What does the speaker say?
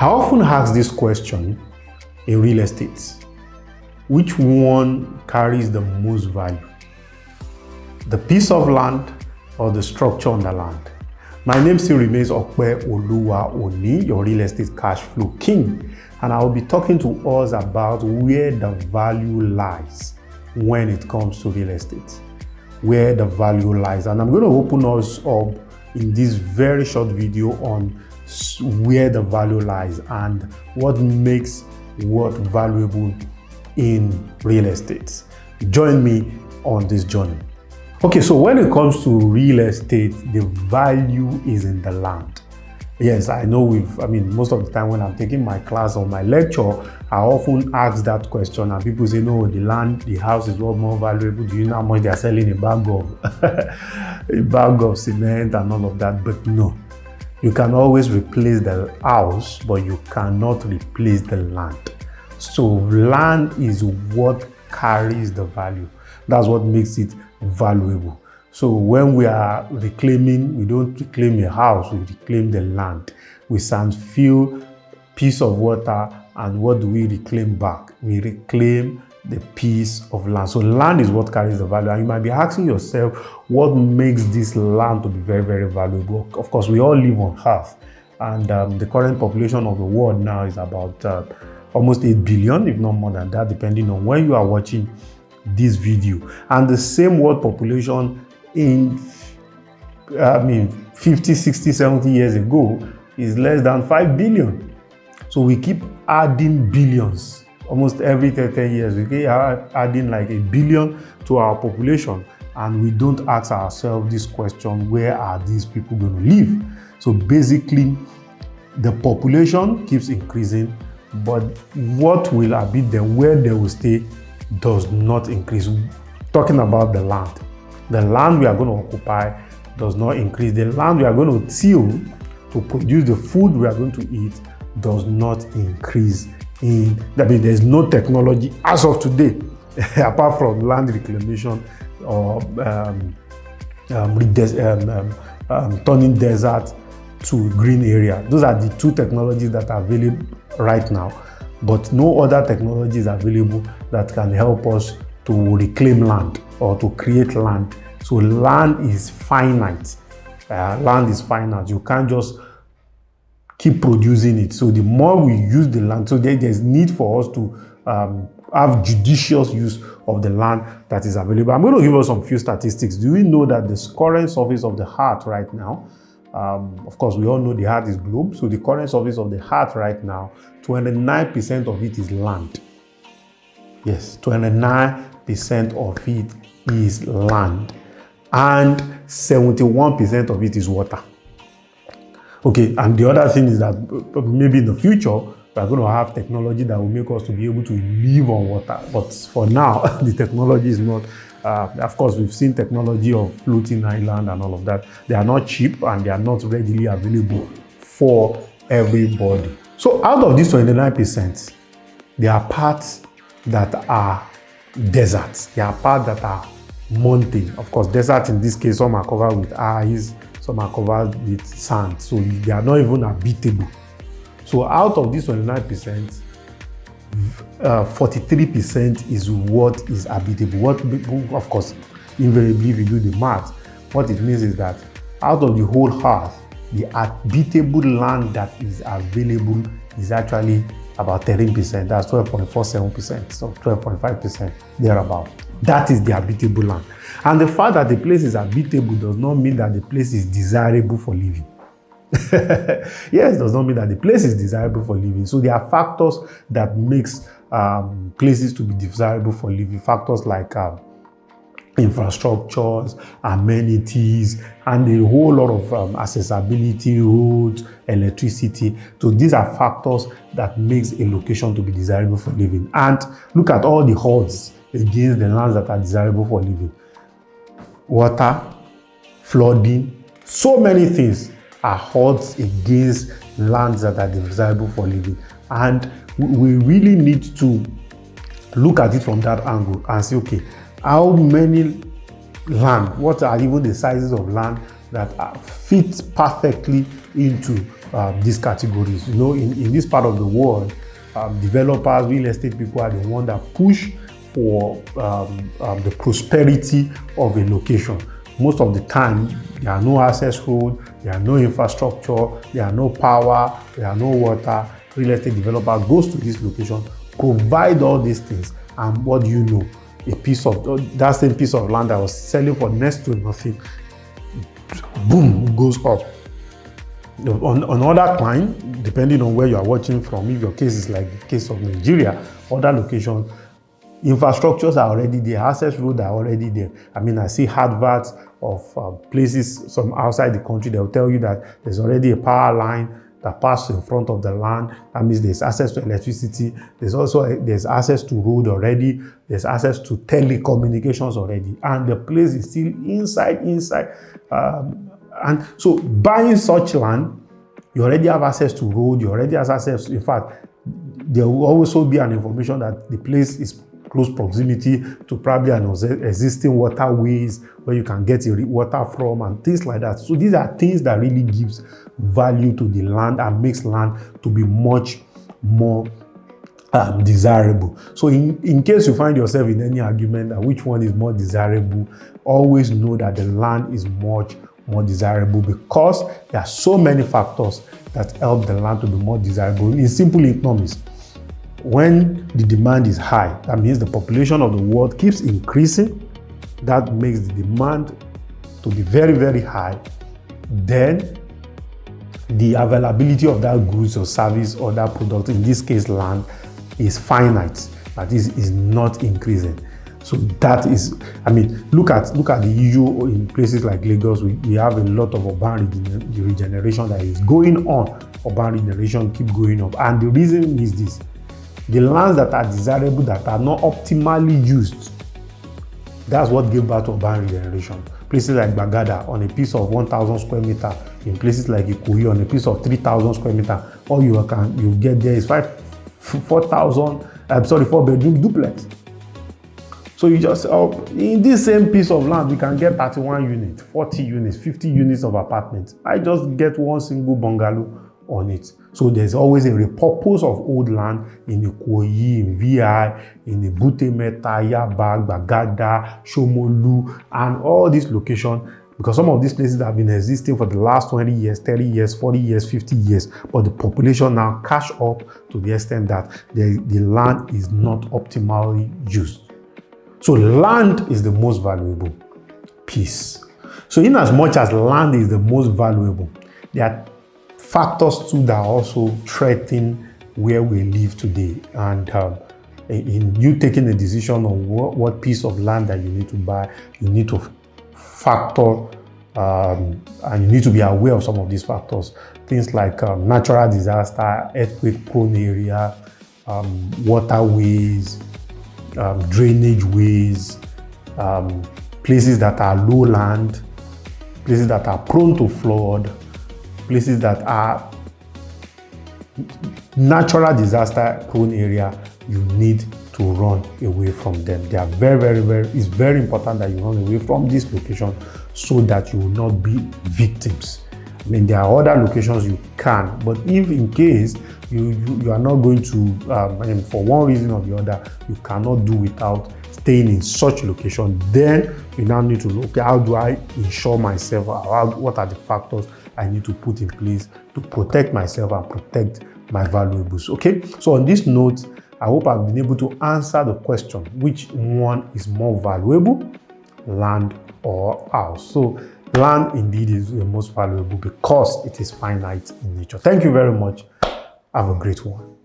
I often ask this question in real estate. Which one carries the most value? The piece of land or the structure on the land? My name still remains Okpe Oluwa Oni, your real estate cash flow king, and I will be talking to us about where the value lies when it comes to real estate. Where the value lies, and I'm going to open us up in this very short video on where the value lies and what makes what valuable in real estate. Join me on this journey. Okay, so when it comes to real estate, the value is in the land. Yes, I know most of the time when I'm taking my class or my lecture, I often ask that question and people say, no, the land, the house is what more valuable. Do you know how much they're selling a bag of cement and all of that? But no, you can always replace the house, but you cannot replace the land. So land is what carries the value. That's what makes it valuable. So when we are reclaiming, we don't reclaim a house, we reclaim the land. We fill piece of water, and what do we reclaim back? We reclaim the piece of land. So land is what carries the value. And you might be asking yourself, what makes this land to be very, very valuable? Of course, we all live on Earth, and the current population of the world now is about almost 8 billion, if not more than that, depending on when you are watching this video. And the same world population in 50, 60, 70 years ago is less than 5 billion. So we keep adding billions. Almost every 10 years, we keep adding like 1 billion to our population. And we don't ask ourselves this question, where are these people going to live? So basically, the population keeps increasing, but what will abide them, where they will stay, does not increase. Talking about the land. The land we are going to occupy does not increase. The land we are going to till to produce the food we are going to eat does not increase. There's no technology as of today, apart from land reclamation or turning desert to green area. Those are the two technologies that are available right now, but no other technology is available that can help us to reclaim land or to create land. So land is finite. Land is finite. You can't just keep producing it. So the more we use the land, so there's need for us to have judicious use of the land that is available. I'm going to give us some few statistics. Do you know that the current surface of the earth right now, of course, we all know the earth is globe. So the current surface of the earth right now, 29% of it is land. Yes, 29% of it is land, and 71% of it is water. Okay, and the other thing is that maybe in the future, we're going to have technology that will make us to be able to live on water. But for now, the technology is not. Of course, we've seen technology of floating island and all of that. They are not cheap and they are not readily available for everybody. So out of this 29%, there are parts that are deserts. There are parts that are mountain. Of course, desert in this case, some are covered with ice, some are covered with sand. So they are not even habitable. So out of this 29%, 43% is what is habitable. What, of course, invariably, if you do the math, what it means is that out of the whole earth, the habitable land that is available is actually about 13%. That's 12.47%, so 12.5% thereabout. That is the habitable land. And the fact that the place is habitable does not mean that the place is desirable for living. Yes, does not mean that the place is desirable for living. So there are factors that makes places to be desirable for living. Factors like infrastructures, amenities, and a whole lot of accessibility, roads, electricity. So these are factors that makes a location to be desirable for living. And look at all the odds against the lands that are desirable for living. Water, flooding, so many things are odds against lands that are desirable for living. And we really need to look at it from that angle and say, okay, how many land, what are even the sizes of land that fit perfectly into these categories. You know, in this part of the world, developers, real estate people are the ones that push for the prosperity of a location. Most of the time, there are no access road, there are no infrastructure, there are no power, there are no water. Real estate developer goes to this location, provide all these things, and what do you know? A piece of that same piece of land that was selling for next to nothing, boom, goes up. On other clients, depending on where you are watching from, if your case is like the case of Nigeria, other locations, infrastructures are already there, access roads are already there. I mean, I see adverts of places some outside the country. They'll tell you that there's already a power line that passes in front of the land. That means there's access to electricity. There's access to road already. There's access to telecommunications already, and the place is still inside. And so buying such land, you already have access to road. You already have access. In fact, there will also be an information that the place is close proximity to probably an existing waterways where you can get water from and things like that. So these are things that really gives value to the land and makes land to be much more desirable. So in case you find yourself in any argument that which one is more desirable, always know that the land is much more desirable, because there are so many factors that help the land to be more desirable. In simple economics, when the demand is high, that means the population of the world keeps increasing. That makes the demand to be very, very high. Then the availability of that goods or service or that product, in this case land, is finite. That is not increasing. So that is, I mean, look at the issue in places like Lagos. We have a lot of urban regeneration that is going on. Urban regeneration keep going up, and the reason is this: the lands that are desirable, that are not optimally used, that's what gave birth to urban regeneration. Places like Bagada, on a piece of 1,000 square meter, in places like Ikoyi, on a piece of 3,000 square meter, all you get there is 4-bedroom duplex. So you just, in this same piece of land, we can get 31 units, 40 units, 50 units of apartments. I just get one single bungalow on it. So there's always a repurpose of old land in Ikoyi, in VI, in the Butemeta, Yaba, Bagada, Shomolu, and all these locations, because some of these places have been existing for the last 20 years, 30 years, 40 years, 50 years, but the population now catch up to the extent that the land is not optimally used. So land is the most valuable piece. So in as much as land is the most valuable, there are factors too that also threaten where we live today. And in you taking a decision on what piece of land that you need to buy, you need to factor and you need to be aware of some of these factors. Things like natural disaster, earthquake-prone area, waterways, drainage ways, places that are lowland, places that are prone to flood, places that are natural disaster prone area. You need to run away from them. They are it's very important that you run away from this location so that you will not be victims. I mean, there are other locations you can, but if in case you are not going to, for one reason or the other, you cannot do without staying in such location, then you now need to look, okay, how do I ensure myself? What are the factors I need to put in place to protect myself and protect my valuables? Okay, so on this note, I hope I've been able to answer the question, which one is more valuable, land or house? So land indeed is the most valuable because it is finite in nature. Thank you very much. Have a great one.